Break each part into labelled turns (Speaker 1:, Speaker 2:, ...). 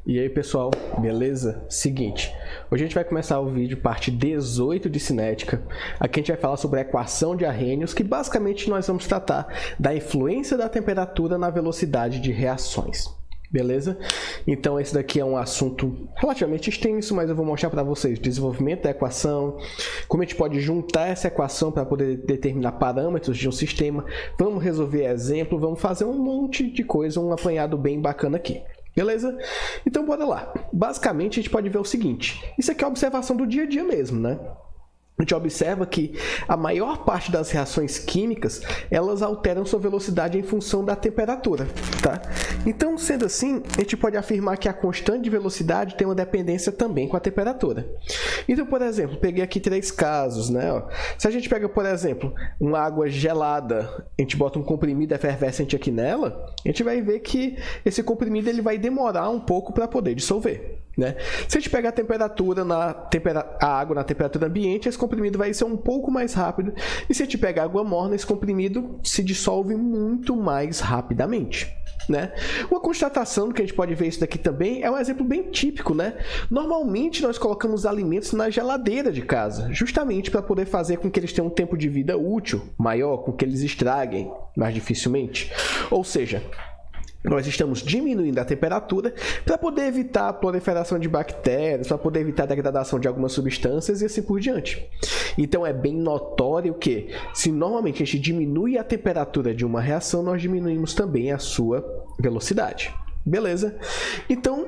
Speaker 1: E aí pessoal, beleza? Seguinte, hoje a gente vai começar o vídeo parte 18 de cinética. Aqui a gente vai falar sobre a equação de Arrhenius, que basicamente nós vamos tratar da influência da temperatura na velocidade de reações. Beleza? Então esse daqui é um assunto relativamente extenso, mas eu vou mostrar para vocês o desenvolvimento da equação, como a gente pode juntar essa equação para poder determinar parâmetros de um sistema, vamos resolver exemplo, vamos fazer um monte de coisa, um apanhado bem bacana aqui. Beleza? Então bora lá. Basicamente a gente pode ver o seguinte, isso aqui é a observação do dia a dia mesmo, né? A gente observa que a maior parte das reações químicas, elas alteram sua velocidade em função da temperatura, tá? Então, sendo assim, a gente pode afirmar que a constante de velocidade tem uma dependência também com a temperatura. Então, por exemplo, peguei aqui 3 casos, né? Se a gente pega, por exemplo, uma água gelada, a gente bota um comprimido efervescente aqui nela, a gente vai ver que esse comprimido ele vai demorar um pouco para poder dissolver, né? Se a gente pegar a temperatura a água na temperatura ambiente, esse comprimido vai ser um pouco mais rápido. E se a gente pegar água morna, esse comprimido se dissolve muito mais rapidamente, né? Uma constatação que a gente pode ver isso daqui também é um exemplo bem típico, né? Normalmente nós colocamos alimentos na geladeira de casa, justamente para poder fazer com que eles tenham um tempo de vida útil maior, com que eles estraguem mais dificilmente. Ou seja, nós estamos diminuindo a temperatura para poder evitar a proliferação de bactérias, para poder evitar a degradação de algumas substâncias e assim por diante. Então é bem notório que, se normalmente a gente diminui a temperatura de uma reação, nós diminuímos também a sua velocidade. Beleza? Então,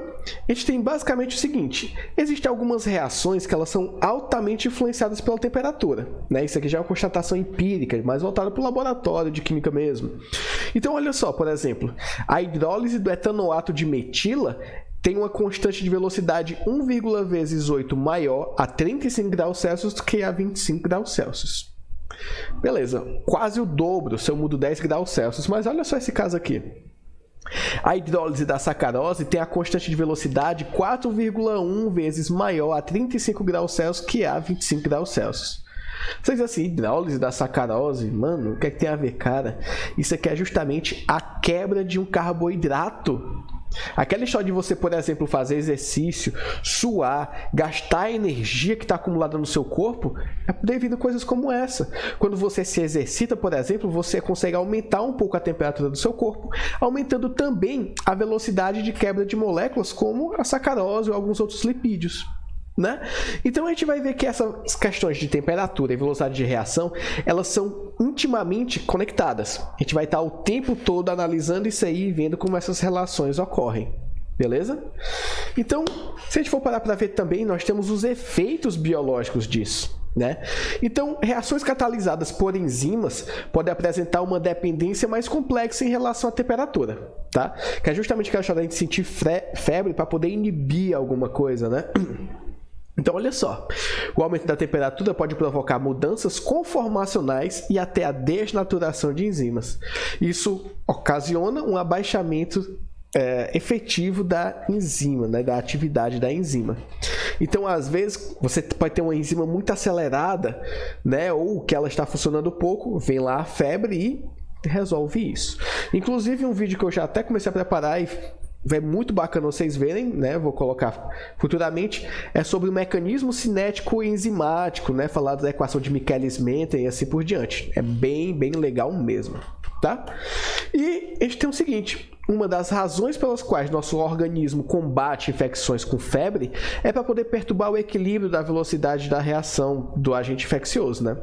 Speaker 1: a gente tem basicamente o seguinte, existem algumas reações que elas são altamente influenciadas pela temperatura, né? Isso aqui já é uma constatação empírica, mais voltada para o laboratório de química mesmo. Então, olha só, por exemplo, a hidrólise do etanoato de metila tem uma constante de velocidade 1,8 vezes maior a 35 graus Celsius do que a 25 graus Celsius. Beleza, quase o dobro se eu mudo 10 graus Celsius, mas olha só esse caso aqui. A hidrólise da sacarose tem a constante de velocidade 4,1 vezes maior a 35 graus Celsius que a 25 graus Celsius. Você diz assim, hidrólise da sacarose, mano, o que é que tem a ver, cara? Isso aqui é justamente a quebra de um carboidrato. Aquela história de você, por exemplo, fazer exercício, suar, gastar a energia que está acumulada no seu corpo, é devido a coisas como essa. Quando você se exercita, por exemplo, você consegue aumentar um pouco a temperatura do seu corpo, aumentando também a velocidade de quebra de moléculas como a sacarose ou alguns outros lipídios, né? Então a gente vai ver que essas questões de temperatura e velocidade de reação, elas são intimamente conectadas. A gente vai estar o tempo todo analisando isso aí e vendo como essas relações ocorrem. Beleza? Então, se a gente for parar para ver também, nós temos os efeitos biológicos disso, né? Então, reações catalisadas por enzimas podem apresentar uma dependência mais complexa em relação à temperatura, tá? Que é justamente aquela história de a gente sentir febre para poder inibir alguma coisa, né? Então, olha só, o aumento da temperatura pode provocar mudanças conformacionais e até a desnaturação de enzimas. Isso ocasiona um abaixamento efetivo da enzima, né, da atividade da enzima. Então, às vezes, você pode ter uma enzima muito acelerada, né, ou que ela está funcionando pouco, vem lá a febre e resolve isso. Inclusive, um vídeo que eu já até comecei a preparar e é muito bacana vocês verem, né? Vou colocar futuramente, é sobre o mecanismo cinético e enzimático, né? Falado da equação de Michaelis-Menten e assim por diante. É bem legal mesmo, tá? E a gente tem o seguinte, uma das razões pelas quais nosso organismo combate infecções com febre é para poder perturbar o equilíbrio da velocidade da reação do agente infeccioso, né?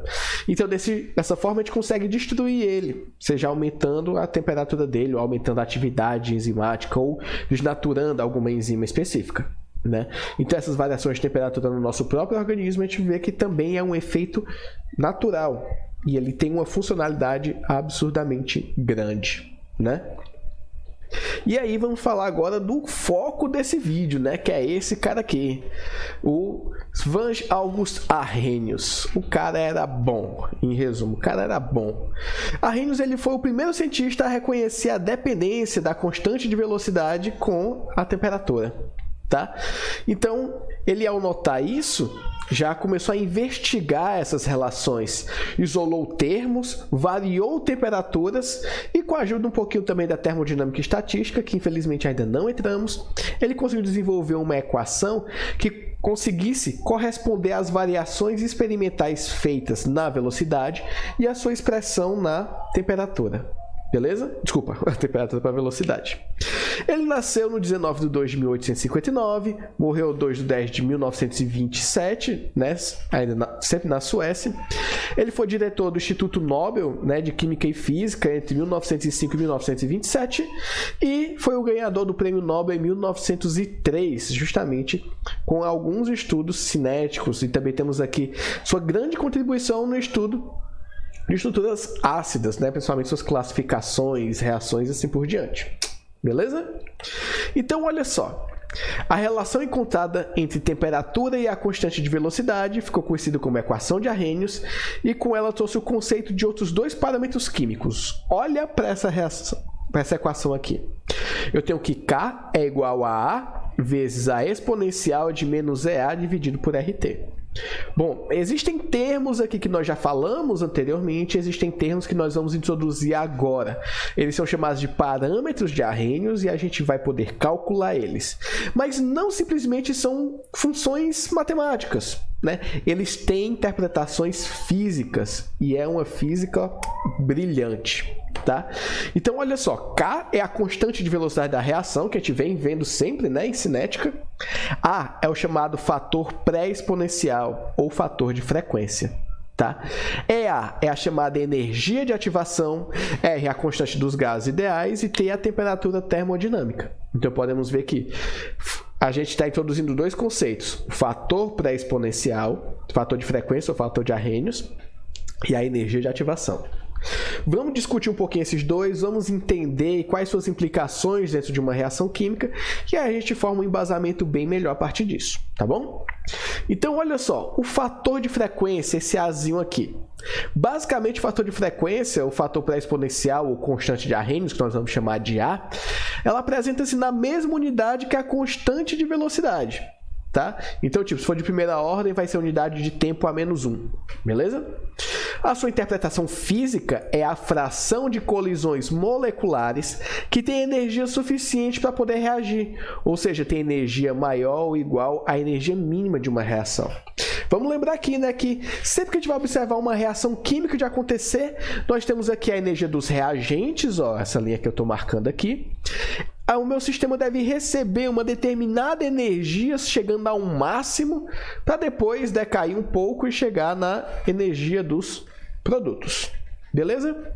Speaker 1: Então, dessa forma, a gente consegue destruir ele, seja aumentando a temperatura dele, ou aumentando a atividade enzimática, ou desnaturando alguma enzima específica, né? Então, essas variações de temperatura no nosso próprio organismo, a gente vê que também é um efeito natural, e ele tem uma funcionalidade absurdamente grande, né? E aí vamos falar agora do foco desse vídeo, né? Que é esse cara aqui, o Svante August Arrhenius. O cara era bom, em resumo, o cara era bom. Arrhenius, ele foi o primeiro cientista a reconhecer a dependência da constante de velocidade com a temperatura, tá? Então, ele ao notar isso, já começou a investigar essas relações, isolou termos, variou temperaturas e com a ajuda um pouquinho também da termodinâmica e estatística, que infelizmente ainda não entramos, ele conseguiu desenvolver uma equação que conseguisse corresponder às variações experimentais feitas na velocidade e a sua expressão na temperatura. Beleza? Desculpa, a temperatura para velocidade. Ele nasceu no 19 de 2 de 1859, morreu 2 de 10 de 1927, né? Sempre na Suécia. Ele foi diretor do Instituto Nobel, né, de Química e Física entre 1905 e 1927 e foi o ganhador do Prêmio Nobel em 1903, justamente com alguns estudos cinéticos. E também temos aqui sua grande contribuição no estudo de estruturas ácidas, né? Principalmente suas classificações, reações e assim por diante. Beleza? Então, olha só. A relação encontrada entre temperatura e a constante de velocidade ficou conhecida como equação de Arrhenius e com ela trouxe o conceito de outros dois parâmetros químicos. Olha para essa equação aqui. Eu tenho que K é igual a A vezes a exponencial de menos EA dividido por RT. Bom, existem termos aqui que nós já falamos anteriormente, existem termos que nós vamos introduzir agora. Eles são chamados de parâmetros de Arrhenius e a gente vai poder calcular eles. Mas não simplesmente são funções matemáticas, né? Eles têm interpretações físicas e é uma física brilhante. Tá? Então, olha só, K é a constante de velocidade da reação, que a gente vem vendo sempre, né, em cinética. A é o chamado fator pré-exponencial, ou fator de frequência. Tá? EA é a chamada energia de ativação, R é a constante dos gases ideais e T é a temperatura termodinâmica. Então, podemos ver que a gente está introduzindo dois conceitos, o fator pré-exponencial, fator de frequência ou fator de Arrhenius, e a energia de ativação. Vamos discutir um pouquinho esses dois, vamos entender quais suas implicações dentro de uma reação química e aí a gente forma um embasamento bem melhor a partir disso, tá bom? Então, olha só, o fator de frequência, esse Azinho aqui. Basicamente, o fator de frequência, o fator pré-exponencial ou constante de Arrhenius, que nós vamos chamar de A, ela apresenta-se na mesma unidade que a constante de velocidade. Tá? Então, tipo, se for de primeira ordem, vai ser unidade de tempo a menos 1, beleza? A sua interpretação física é a fração de colisões moleculares que tem energia suficiente para poder reagir, ou seja, tem energia maior ou igual à energia mínima de uma reação. Vamos lembrar aqui, né, que sempre que a gente vai observar uma reação química de acontecer, nós temos aqui a energia dos reagentes, ó, essa linha que eu estou marcando aqui. O meu sistema deve receber uma determinada energia chegando a um máximo para depois decair um pouco e chegar na energia dos produtos. Beleza?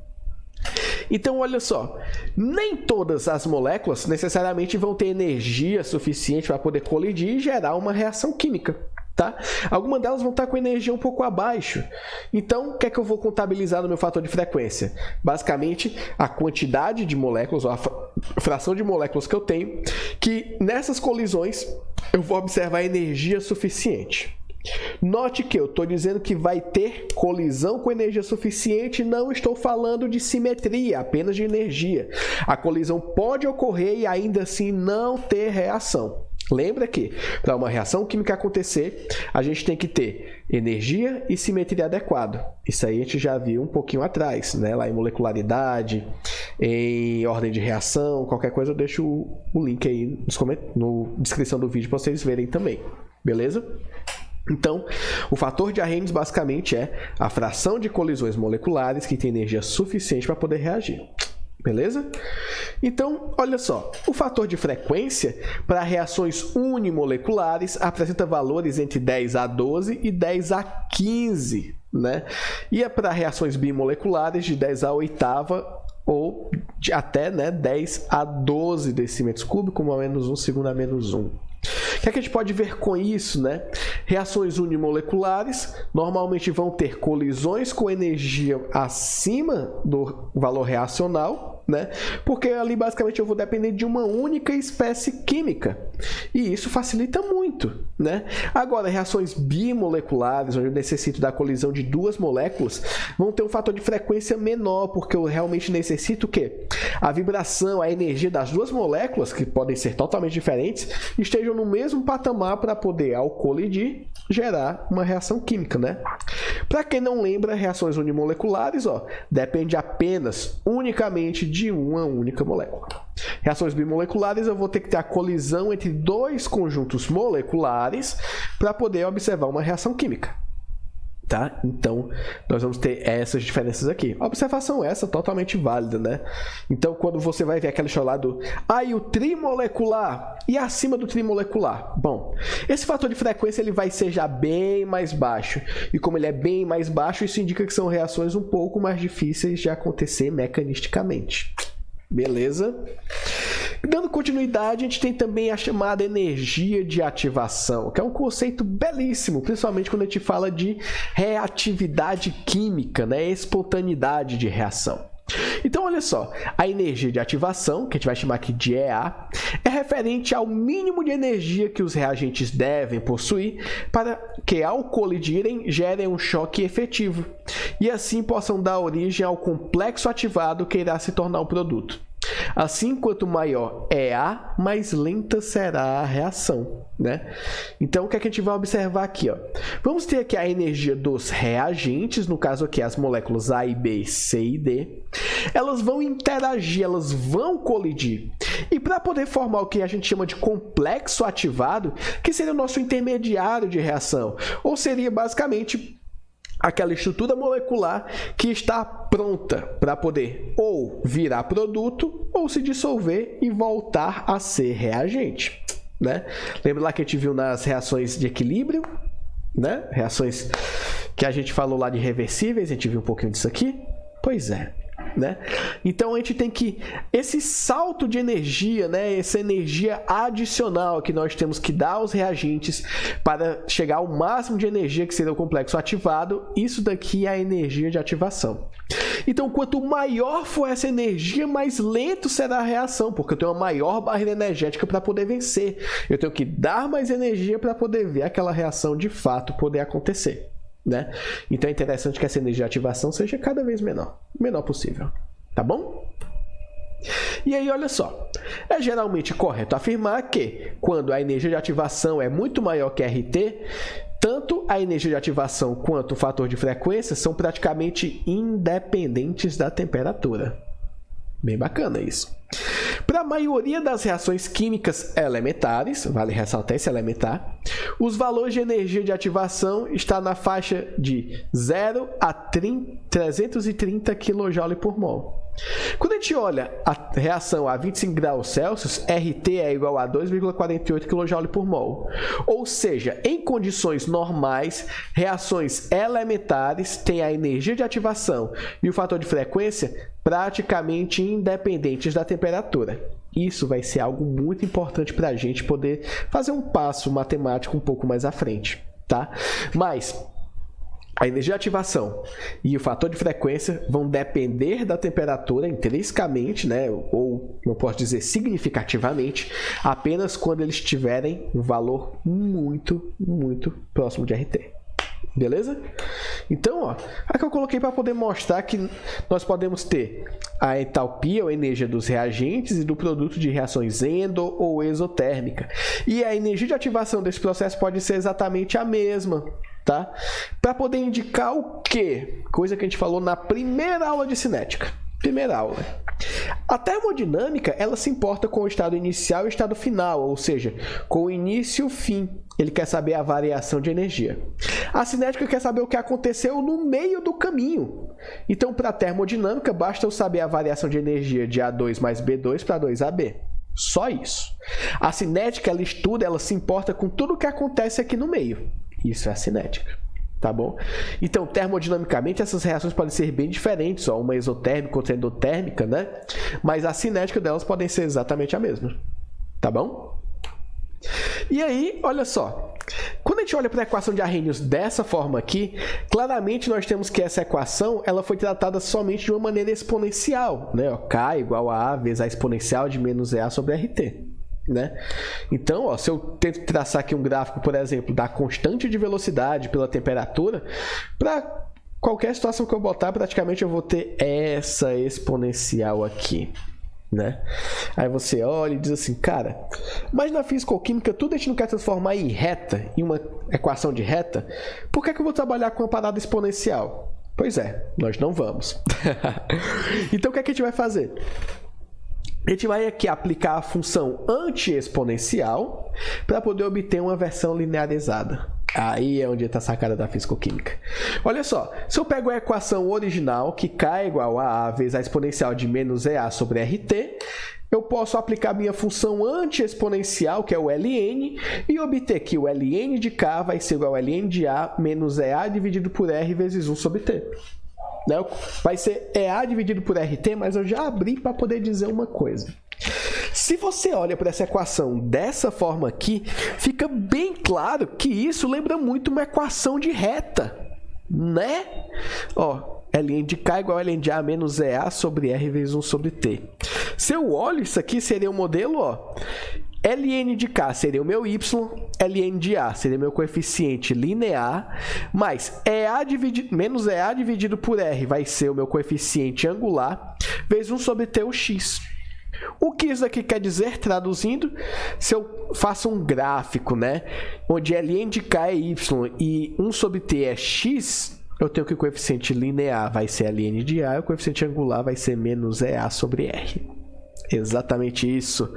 Speaker 1: Então, olha só, nem todas as moléculas necessariamente vão ter energia suficiente para poder colidir e gerar uma reação química. Tá? Algumas delas vão estar com energia um pouco abaixo. Então, o que é que eu vou contabilizar no meu fator de frequência? Basicamente, a quantidade de moléculas, ou a fração de moléculas que eu tenho, que nessas colisões eu vou observar a energia suficiente. Note que eu estou dizendo que vai ter colisão com energia suficiente, não estou falando de simetria, apenas de energia. A colisão pode ocorrer e ainda assim não ter reação. Lembra que, para uma reação química acontecer, a gente tem que ter energia e simetria adequada. Isso aí a gente já viu um pouquinho atrás, né? Lá em molecularidade, em ordem de reação, qualquer coisa eu deixo o link aí na descrição do vídeo para vocês verem também. Beleza? Então, o fator de Arrhenius basicamente é a fração de colisões moleculares que tem energia suficiente para poder reagir. Beleza? Então, olha só, o fator de frequência para reações unimoleculares apresenta valores entre 10 a 12 e 10 a 15, né? E é para reações bimoleculares de 10 a oitava ou de até, né, 10 a 12 decímetros cúbicos, 1 a menos 1, segundo a menos 1. O que é que a gente pode ver com isso, né? Reações unimoleculares normalmente vão ter colisões com energia acima do valor reacional, né? Porque ali basicamente eu vou depender de uma única espécie química E isso facilita muito, né? Agora, reações bimoleculares, onde eu necessito da colisão de duas moléculas, vão ter um fator de frequência menor, porque eu realmente necessito o quê? A vibração, a energia das duas moléculas, que podem ser totalmente diferentes, estejam no mesmo patamar para poder, ao colidir, gerar uma reação química, né? Para quem não lembra, reações unimoleculares, depende apenas, unicamente de uma única molécula. Reações bimoleculares, eu vou ter que ter a colisão entre dois conjuntos moleculares para poder observar uma reação química. Tá? Então, nós vamos ter essas diferenças aqui. A observação essa totalmente válida, né? Então, quando você vai ver aquela história lá do e o trimolecular e acima do trimolecular. Bom, esse fator de frequência ele vai ser já bem mais baixo. E como ele é bem mais baixo, isso indica que são reações um pouco mais difíceis de acontecer mecanisticamente. Beleza? Dando continuidade, a gente tem também a chamada energia de ativação, que é um conceito belíssimo, principalmente quando a gente fala de reatividade química, né? Espontaneidade de reação. Então, olha só, a energia de ativação, que a gente vai chamar aqui de EA, é referente ao mínimo de energia que os reagentes devem possuir para que, ao colidirem, gerem um choque efetivo e assim possam dar origem ao complexo ativado que irá se tornar o produto. Assim, quanto maior é A, mais lenta será a reação, né? Então, o que é que a gente vai observar aqui? Vamos ter aqui a energia dos reagentes, no caso aqui as moléculas A e B, C e D. Elas vão interagir, elas vão colidir. E para poder formar o que a gente chama de complexo ativado, que seria o nosso intermediário de reação, ou seria basicamente aquela estrutura molecular que está pronta para poder ou virar produto ou se dissolver e voltar a ser reagente, né? Lembra lá que a gente viu nas reações de equilíbrio, né? Reações que a gente falou lá de reversíveis, a gente viu um pouquinho disso aqui? Pois é. Né? Então a gente tem que esse salto de energia, né? Essa energia adicional que nós temos que dar aos reagentes para chegar ao máximo de energia que seria o complexo ativado, isso daqui é a energia de ativação. Então, quanto maior for essa energia, mais lento será a reação, porque eu tenho uma maior barreira energética para poder vencer. Eu tenho que dar mais energia para poder ver aquela reação de fato poder acontecer. Né? Então é interessante que essa energia de ativação seja cada vez menor possível, tá bom? E aí, olha só, é geralmente correto afirmar que quando a energia de ativação é muito maior que RT, tanto a energia de ativação quanto o fator de frequência são praticamente independentes da temperatura. Bem bacana isso. Para a maioria das reações químicas elementares, vale ressaltar esse elementar, os valores de energia de ativação estão na faixa de 0 a 330 kJ por mol. Quando a gente olha a reação a 25 graus Celsius, RT é igual a 2,48 kJ por mol. Ou seja, em condições normais, reações elementares têm a energia de ativação e o fator de frequência praticamente independentes da temperatura. Isso vai ser algo muito importante para a gente poder fazer um passo matemático um pouco mais à frente, tá? Mas a energia de ativação e o fator de frequência vão depender da temperatura intrinsecamente, né? Ou, não posso dizer significativamente, apenas quando eles tiverem um valor muito, muito próximo de RT. Beleza? Então, aqui eu coloquei para poder mostrar que nós podemos ter a entalpia ou energia dos reagentes e do produto de reações endo ou exotérmica. E a energia de ativação desse processo pode ser exatamente a mesma, tá? Para poder indicar o quê? Coisa que a gente falou na primeira aula de cinética. Primeira aula. A termodinâmica, ela se importa com o estado inicial e o estado final, ou seja, com o início e o fim. Ele quer saber a variação de energia. A cinética quer saber o que aconteceu no meio do caminho. Então, para a termodinâmica, basta eu saber a variação de energia de A2 mais B2 para 2AB. Só isso. A cinética, ela estuda, ela se importa com tudo o que acontece aqui no meio. Isso é a cinética. Tá bom? Então, termodinamicamente, essas reações podem ser bem diferentes, uma exotérmica, outra endotérmica, né? Mas a cinética delas podem ser exatamente a mesma. Tá bom? E aí, olha só. Quando a gente olha para a equação de Arrhenius dessa forma aqui, claramente nós temos que essa equação ela foi tratada somente de uma maneira exponencial, né? K igual a A vezes a exponencial de menos EA sobre RT. né? Então, ó, se eu tento traçar aqui um gráfico, por exemplo, da constante de velocidade pela temperatura, para qualquer situação que eu botar, praticamente eu vou ter essa exponencial aqui, né? Aí você olha e diz assim, cara, mas na físico-química tudo a gente não quer transformar em reta, em uma equação de reta, por que eu vou trabalhar com uma parada exponencial? Pois é, nós não vamos. Então o que é que a gente vai fazer? A gente vai aqui aplicar a função anti-exponencial para poder obter uma versão linearizada. Aí é onde está a sacada da físico-química. Olha só, se eu pego a equação original, que K é igual a A vezes a exponencial de menos EA sobre RT, eu posso aplicar minha função anti-exponencial, que é o ln, e obter que o ln de K vai ser igual a ln de A menos EA dividido por R vezes 1 sobre T. Vai ser EA dividido por RT, mas eu já abri para poder dizer uma coisa. Se você olha para essa equação dessa forma aqui, fica bem claro que isso lembra muito uma equação de reta, né? Ó, ln de K igual a ln de A menos EA sobre R vezes 1 sobre T. Se eu olho isso aqui, seria o modelo, ó. ln de K seria o meu y, ln de A seria meu coeficiente linear, mais menos EA dividido por R vai ser o meu coeficiente angular, vezes 1 sobre T o x. O que isso aqui quer dizer, traduzindo, se eu faço um gráfico, né, onde ln de K é y e 1 sobre T é x, eu tenho que o coeficiente linear vai ser ln de A e o coeficiente angular vai ser menos EA sobre R. Exatamente isso.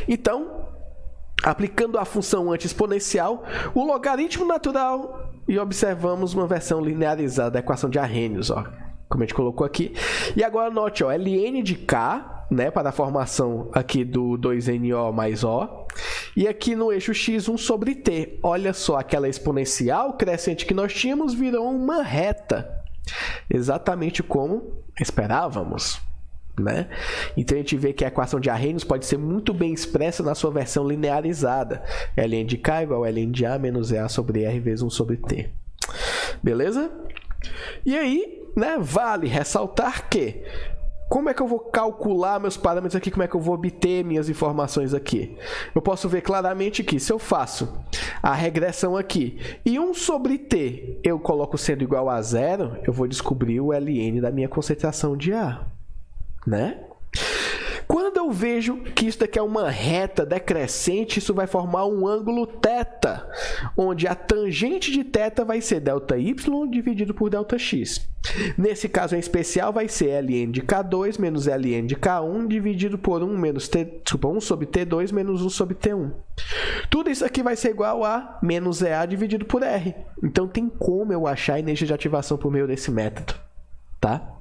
Speaker 1: Então, aplicando a função anti-exponencial, o logaritmo natural, e observamos uma versão linearizada da equação de Arrhenius, ó, como a gente colocou aqui. E agora note, ó, ln de K, né, para a formação aqui do 2NO mais O, e aqui no eixo x 1 sobre t. Olha só, aquela exponencial crescente que nós tínhamos virou uma reta, exatamente como esperávamos, né? Então a gente vê que a equação de Arrhenius pode ser muito bem expressa na sua versão linearizada. ln de K igual a ln de A menos EA sobre R vezes 1 sobre T. Beleza? E aí, né, vale ressaltar que como é que eu vou calcular meus parâmetros aqui? Como é que eu vou obter minhas informações aqui? Eu posso ver claramente que se eu faço a regressão aqui e 1 sobre T eu coloco sendo igual a 0, eu vou descobrir o ln da minha concentração de A, né? Quando eu vejo que isso daqui é uma reta decrescente, isso vai formar um ângulo θ, onde a tangente de θ vai ser ΔY dividido por Δx. Nesse caso em especial, vai ser ln de K2 menos ln de K1 dividido por 1 sobre T2 menos 1 sobre T1. Tudo isso aqui vai ser igual a menos EA dividido por R. Então tem como eu achar a energia de ativação por meio desse método, tá?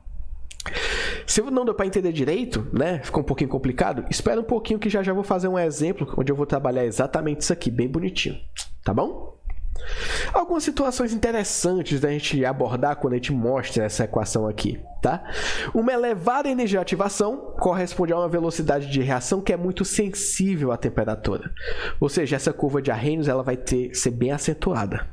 Speaker 1: Se não deu para entender direito, né, ficou um pouquinho complicado, espera um pouquinho que já vou fazer um exemplo onde eu vou trabalhar exatamente isso aqui, bem bonitinho, tá bom? Algumas situações interessantes da gente abordar quando a gente mostra essa equação aqui, tá? Uma elevada energia de ativação corresponde a uma velocidade de reação que é muito sensível à temperatura, ou seja, essa curva de Arrhenius ela vai ser bem acentuada.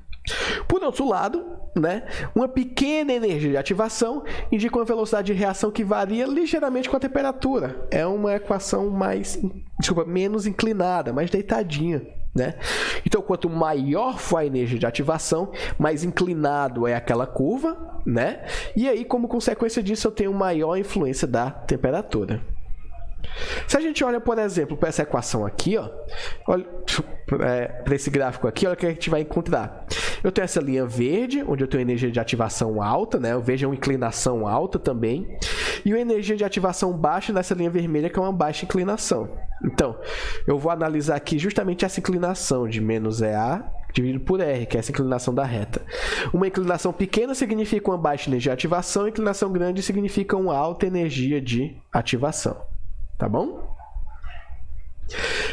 Speaker 1: Por outro lado, né, uma pequena energia de ativação indica uma velocidade de reação que varia ligeiramente com a temperatura. É uma equação menos inclinada, mais deitadinha, né? Então, quanto maior for a energia de ativação, mais inclinado é aquela curva, né? E aí, como consequência disso, eu tenho maior influência da temperatura. Se a gente olha, por exemplo, para essa equação aqui, ó, para esse gráfico aqui, olha o que a gente vai encontrar. Eu tenho essa linha verde, onde eu tenho energia de ativação alta, né? Eu vejo uma inclinação alta também. E uma energia de ativação baixa nessa linha vermelha, que é uma baixa inclinação. Então, eu vou analisar aqui justamente essa inclinação de menos EA dividido por R, que é essa inclinação da reta. Uma inclinação pequena significa uma baixa energia de ativação, inclinação grande significa uma alta energia de ativação. Tá bom?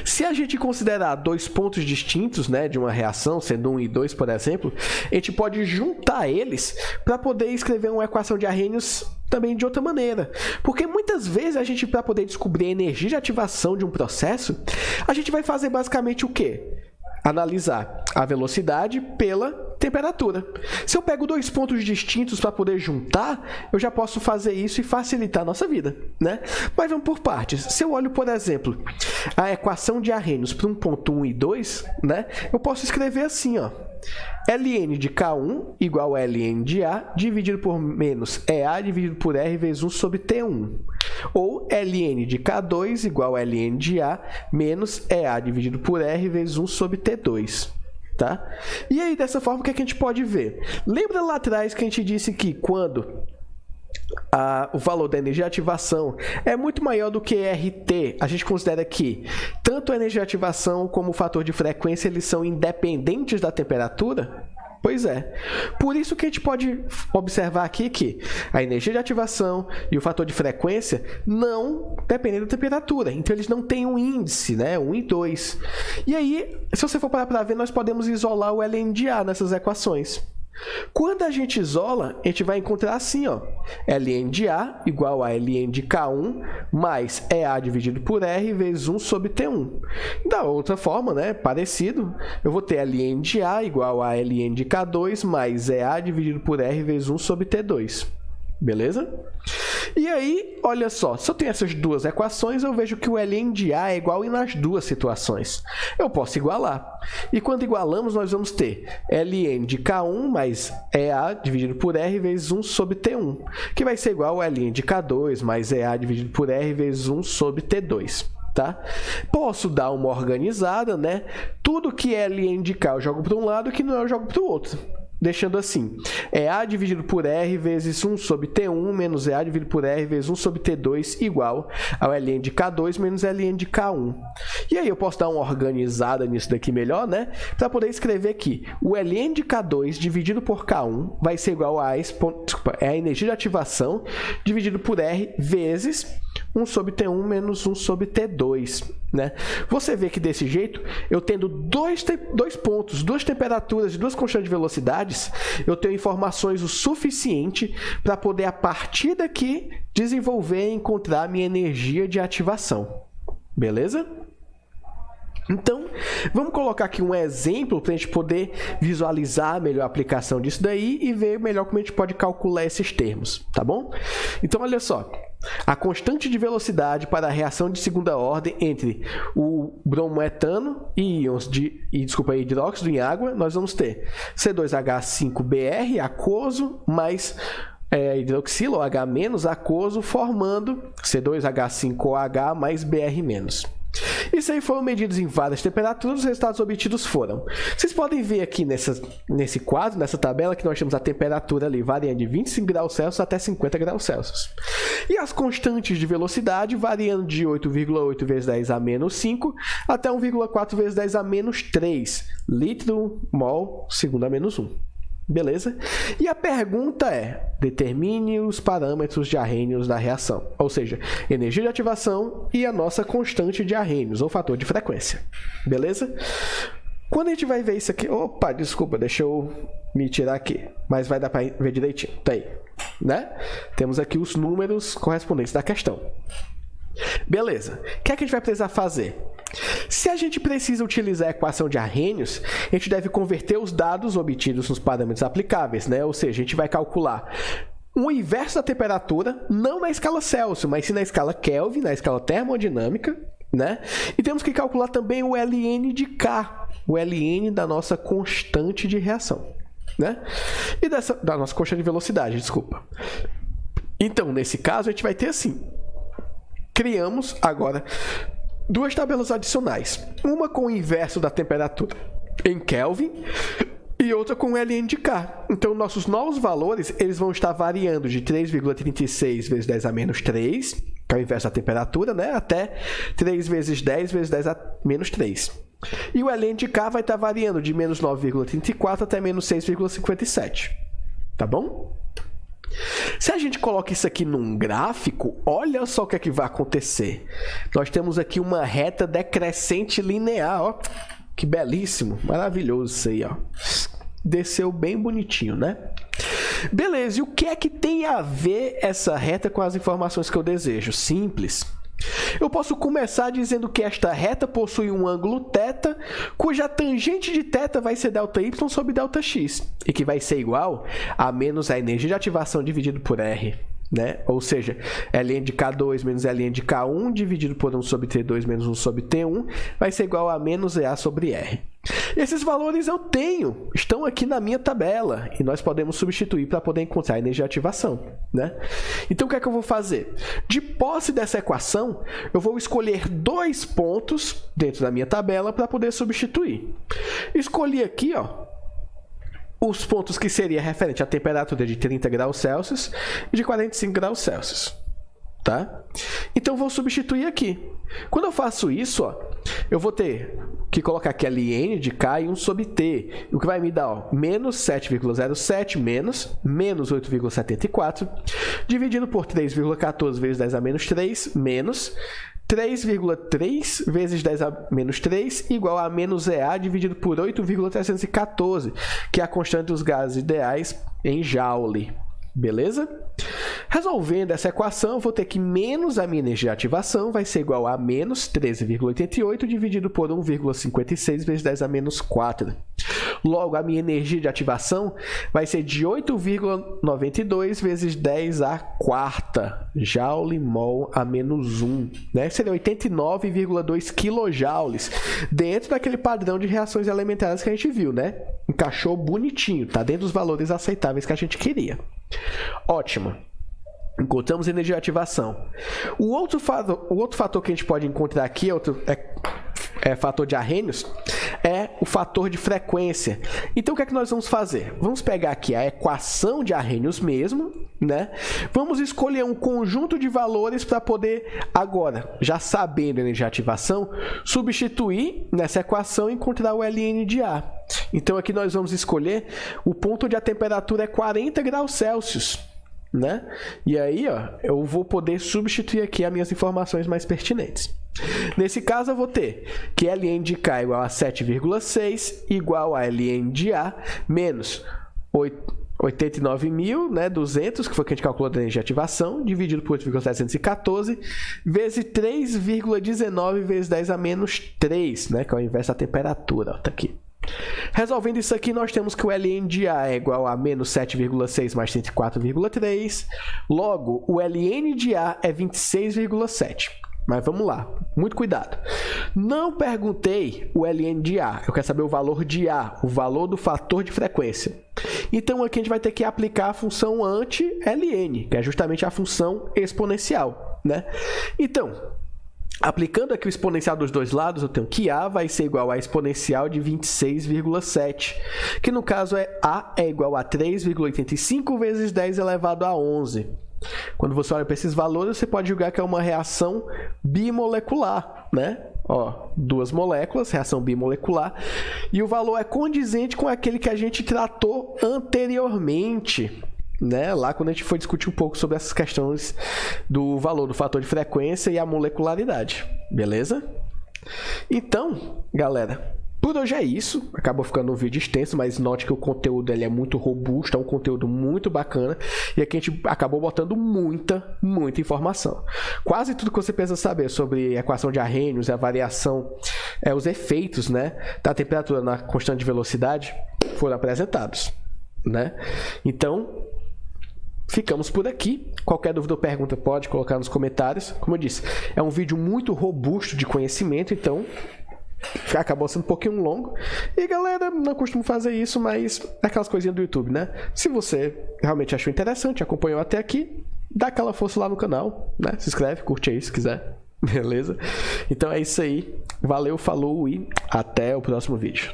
Speaker 1: Se a gente considerar dois pontos distintos, né, de uma reação, sendo 1 e 2, por exemplo, a gente pode juntar eles para poder escrever uma equação de Arrhenius também de outra maneira. Porque muitas vezes a gente, para poder descobrir a energia de ativação de um processo, a gente vai fazer basicamente o quê? Analisar a velocidade pela temperatura. Se eu pego dois pontos distintos para poder juntar, eu já posso fazer isso e facilitar a nossa vida, né? Mas vamos por partes. Se eu olho, por exemplo, a equação de Arrhenius para um ponto 1 e 2, né? Eu posso escrever assim, ó. ln de K1 igual a ln de A dividido por menos EA dividido por R vezes 1 sobre T1. Ou ln de K2 igual a ln de A menos EA dividido por R vezes 1 sobre T2. Tá? E aí, dessa forma, o que a gente pode ver? Lembra lá atrás que a gente disse que quando o valor da energia de ativação é muito maior do que RT, a gente considera que tanto a energia de ativação como o fator de frequência eles são independentes da temperatura? Pois é. Por isso que a gente pode observar aqui que a energia de ativação e o fator de frequência não dependem da temperatura. Então, eles não têm um índice, né? 1 e 2. E aí, se você for parar para ver, nós podemos isolar o ln de A nessas equações. Quando a gente isola, a gente vai encontrar assim, ó, ln de A igual a ln de K1 mais EA dividido por R vezes 1 sobre T1. Da outra forma, né, parecido, eu vou ter ln de A igual a ln de K2 mais EA dividido por R vezes 1 sobre T2. Beleza? E aí, olha só, se eu tenho essas duas equações, eu vejo que o ln de A é igual nas duas situações. Eu posso igualar. E quando igualamos, nós vamos ter ln de K1 mais EA dividido por R vezes 1 sobre T1, que vai ser igual a ln de K2 mais EA dividido por R vezes 1 sobre T2. Tá? Posso dar uma organizada, né? Tudo que é ln de K eu jogo para um lado, que não é eu jogo para o outro. Deixando assim, EA dividido por R vezes 1 sobre T1 menos EA dividido por R vezes 1 sobre T2 igual ao ln de K2 menos ln de K1. E aí eu posso dar uma organizada nisso daqui melhor, né? Para poder escrever aqui, o ln de K2 dividido por K1 vai ser igual a a energia de ativação dividido por R vezes 1 sobre T1 menos 1 sobre T2. Né? Você vê que desse jeito, eu tendo dois pontos, duas temperaturas e duas constantes de velocidades, eu tenho informações o suficiente para poder, a partir daqui, desenvolver e encontrar a minha energia de ativação. Beleza? Então, vamos colocar aqui um exemplo para a gente poder visualizar melhor a aplicação disso daí e ver melhor como a gente pode calcular esses termos, tá bom? Então, olha só. A constante de velocidade para a reação de segunda ordem entre o bromoetano e íons de hidróxido em água, nós vamos ter C2H5Br aquoso mais hidroxilo, ou H- aquoso, formando C2H5OH mais Br-. Isso aí foram medidos em várias temperaturas, os resultados obtidos foram. Vocês podem ver aqui nesse quadro, nessa tabela, que nós temos a temperatura ali variando de 25 graus Celsius até 50 graus Celsius. E as constantes de velocidade variando de 8,8 vezes 10 a menos 5 até 1,4 vezes 10 a menos 3 litro mol segundo a menos 1. Beleza? E a pergunta é, determine os parâmetros de Arrhenius da reação, ou seja, energia de ativação e a nossa constante de Arrhenius, ou fator de frequência. Beleza? Quando a gente vai ver isso aqui... Opa, desculpa, deixa eu me tirar aqui, mas vai dar para ver direitinho. Tá aí, né? Temos aqui os números correspondentes da questão. Beleza, o que é que a gente vai precisar fazer? Se a gente precisa utilizar a equação de Arrhenius, a gente deve converter os dados obtidos nos parâmetros aplicáveis, né? Ou seja, a gente vai calcular o inverso da temperatura, não na escala Celsius, mas sim na escala Kelvin, na escala termodinâmica, né? E temos que calcular também o ln de K, o ln da nossa constante de reação, né? E da nossa constante de velocidade, desculpa. Então, nesse caso, a gente vai ter assim... Criamos agora duas tabelas adicionais, uma com o inverso da temperatura em Kelvin e outra com ln de K. Então, nossos novos valores eles vão estar variando de 3,36 vezes 10 a menos 3, que é o inverso da temperatura, né? Até 3 vezes 10 vezes 10 a menos 3. E o ln de K vai estar variando de menos 9,34 até menos 6,57. Tá bom? Se a gente coloca isso aqui num gráfico, olha só o que é que vai acontecer. Nós temos aqui uma reta decrescente linear, ó. Que belíssimo, maravilhoso isso aí, ó. Desceu bem bonitinho, né? Beleza, e o que é que tem a ver essa reta com as informações que eu desejo? Simples. Eu posso começar dizendo que esta reta possui um ângulo θ, cuja tangente de θ vai ser ΔY sobre ΔX, e que vai ser igual a menos a energia de ativação dividido por R. Né? Ou seja, Ln de K2 menos Ln de K1 dividido por 1 sobre T2 menos 1 sobre T1 vai ser igual a menos EA sobre R. Esses valores eu tenho, estão aqui na minha tabela e nós podemos substituir para poder encontrar a energia de ativação. Né? Então o que é que eu vou fazer? De posse dessa equação, eu vou escolher 2 pontos dentro da minha tabela para poder substituir. Escolhi aqui, ó, os pontos que seria referente à temperatura de 30 graus Celsius e de 45 graus Celsius. Tá? Então, vou substituir aqui. Quando eu faço isso, ó, eu vou ter que colocar aqui Ln de K e 1 sobre T, o que vai me dar ó, menos 7,07 menos 8,74, dividido por 3,14 vezes 10 a menos 3, menos 3,3 vezes 10 a menos 3 igual a menos EA dividido por 8,314, que é a constante dos gases ideais em Joule. Beleza? Resolvendo essa equação, eu vou ter que menos a minha energia de ativação vai ser igual a menos 13,88 dividido por 1,56 vezes 10 a menos 4. Logo, a minha energia de ativação vai ser de 8,92 vezes 10 a quarta Joule mol a menos 1. Né? Seria 89,2 quilojoules dentro daquele padrão de reações elementares que a gente viu. Né? Encaixou bonitinho, está dentro dos valores aceitáveis que a gente queria. Ótimo. Encontramos energia de ativação. O outro fator que a gente pode encontrar aqui é fator de Arrhenius, é o fator de frequência. Então, o que é que nós vamos fazer? Vamos pegar aqui a equação de Arrhenius mesmo, né? Vamos escolher um conjunto de valores para poder, agora, já sabendo a energia de ativação, substituir nessa equação e encontrar o Ln de A. Então, aqui nós vamos escolher o ponto onde a temperatura é 40 graus Celsius. Né? E aí, ó, eu vou poder substituir aqui as minhas informações mais pertinentes. Nesse caso, eu vou ter que Ln de K igual a 7,6 igual a Ln de A menos 89.200, né, 200, que foi o que a gente calculou da energia de ativação, dividido por 8,714, vezes 3,19 vezes 10 a menos 3, né, que é o inverso da temperatura. Ó, tá aqui. Resolvendo isso aqui, nós temos que o Ln de A é igual a menos 7,6 mais 34,3. Logo, o Ln de A é 26,7. Mas vamos lá, muito cuidado. Não perguntei o Ln de A, eu quero saber o valor de A, o valor do fator de frequência. Então, aqui a gente vai ter que aplicar a função anti-Ln, que é justamente a função exponencial. Né? Então, aplicando aqui o exponencial dos dois lados, eu tenho que A vai ser igual a exponencial de 26,7, que no caso A é igual a 3,85 vezes 10 elevado a 11. Quando você olha para esses valores, você pode julgar que é uma reação bimolecular, né? Ó, 2 moléculas, reação bimolecular, e o valor é condizente com aquele que a gente tratou anteriormente. Né? Lá quando a gente foi discutir um pouco sobre essas questões do valor do fator de frequência e a molecularidade, beleza? Então, galera, por hoje é isso. Acabou ficando um vídeo extenso, mas note que o conteúdo ele é muito robusto, é um conteúdo muito bacana e aqui a gente acabou botando muita informação. Quase tudo que você precisa saber sobre a equação de Arrhenius, a variação, os efeitos, né, da temperatura na constante de velocidade foram apresentados, né? Então, ficamos por aqui. Qualquer dúvida ou pergunta pode colocar nos comentários. Como eu disse, é um vídeo muito robusto de conhecimento, então acabou sendo um pouquinho longo. E galera, não costumo fazer isso, mas é aquelas coisinhas do YouTube, né? Se você realmente achou interessante, acompanhou até aqui, dá aquela força lá no canal, né? Se inscreve, curte aí se quiser. Beleza? Então é isso aí. Valeu, falou e até o próximo vídeo.